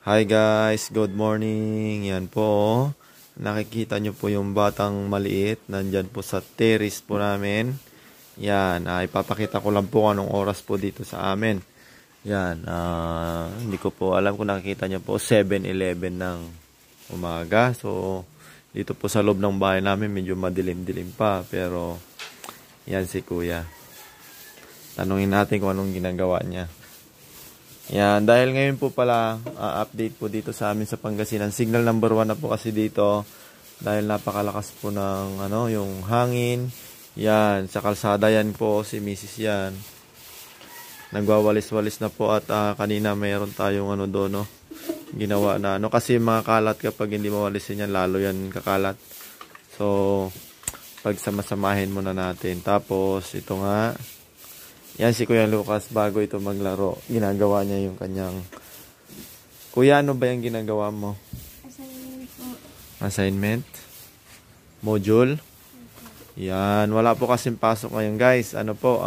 Hi guys, good morning. Yan po. Nakikita nyo po yung batang maliit. Nandyan po sa terrace po namin. Yan, ipapakita ko lang po anong oras po dito sa amin. Yan, hindi ko po alam kung nakikita nyo po 7:11 ng umaga. So, dito po sa loob ng bahay namin medyo madilim-dilim pa. Pero, yan si kuya. Tanungin natin kung anong ginagawa niya. Yan, dahil ngayon po pala, update po dito sa amin sa Pangasinan. Signal number 1 na po kasi dito. Dahil napakalakas po ng yung hangin. Yan, sa kalsada yan po, si Mrs. yan. Nagwawalis-walis na po at kanina mayroon tayong doon, ginawa na kasi mga kalat kapag hindi mawalisin yan, lalo yan kakalat. So, pagsamasamahin muna natin. Tapos, ito nga. Yan si Kuya Lucas, bago ito maglaro, ginagawa niya yung kanyang... Kuya, ano ba yung ginagawa mo? Assignment po. Assignment? Module? Yan, wala po kasing pasok ngayon guys. Ano po,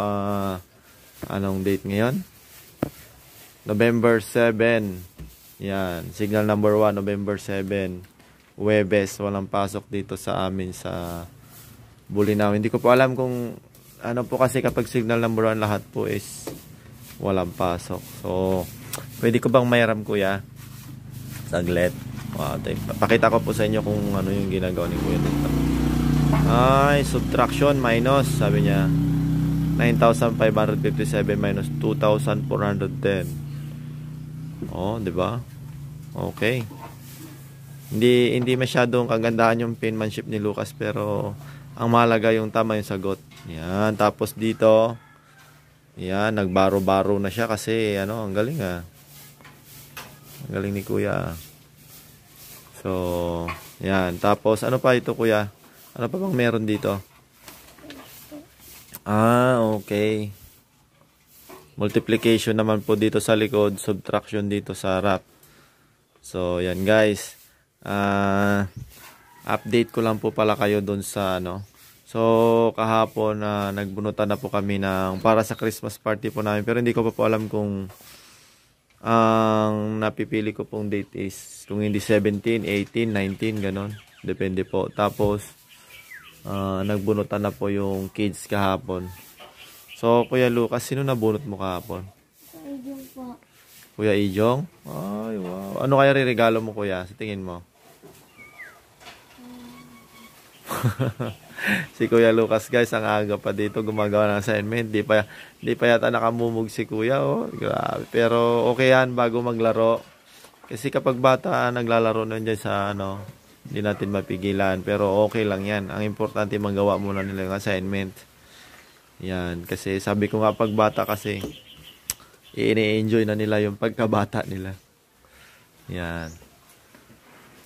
anong date ngayon? November 7. Yan, signal number 1, November 7. Huwebes, walang pasok dito sa amin sa Bulinaw. Hindi ko po alam kung... Ano po kasi kapag signal number 1 lahat po is walang pasok. So, pwede ko bang mayram kuya? Saglit. Wow, pakita ko po sa inyo kung ano yung ginagawa ni kuya dito. Ay, subtraction minus. Sabi niya, 9,557 minus 2,410. Oh, di ba? Okay. Hindi masyadong kagandahan yung penmanship ni Lucas pero ang mahalaga yung tama yung sagot. Yan, tapos dito, yan, nagbaro-baro na siya kasi, ang galing Ang galing ni kuya. So, yan, tapos, ano pa ito kuya? Ano pa bang meron dito? Okay. Multiplication naman po dito sa likod, subtraction dito sa harap. So, yan guys. Update ko lang po pala kayo dun sa, So, kahapon nagbunutan na po kami para sa Christmas party po namin. Pero hindi ko pa po alam kung ang napipili ko pong date is kung hindi 17, 18, 19, ganon. Depende po. Tapos, nagbunutan na po yung kids kahapon. So, Kuya Lucas, sino nabunot mo kahapon? Kuya Ijong po. Kuya Ijong? Ay, wow. Ano kaya ririgalo mo kuya? Sa tingin mo? Si Kuya Lucas guys, ang aga pa dito gumagawa ng assignment. Di pa yata nakamumug si Kuya, grabe. Pero okay yan bago maglaro. Kasi kapag bata naglalaro na dyan sa hindi natin mapigilan. Pero okay lang yan. Ang importante magawa muna nila yung assignment. Yan, kasi sabi ko nga pag bata kasi i-enjoy na nila yung pagkabata nila. Yan.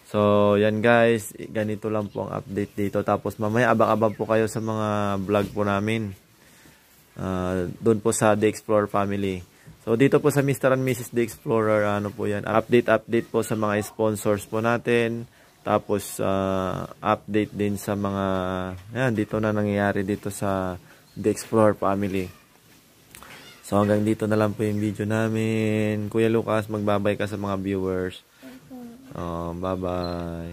So, yan guys, ganito lang po ang update dito. Tapos mamaya abang-abang po kayo sa mga vlog po namin. Doon po sa The Explorer Family. So, dito po sa Mr. and Mrs. The Explorer, po yan. Update po sa mga sponsors po natin. Tapos, update din sa mga, dito na nangyayari dito sa The Explorer Family. So, hanggang dito na lang po yung video namin. Kuya Lucas, magbabay ka sa mga viewers. Bye-bye.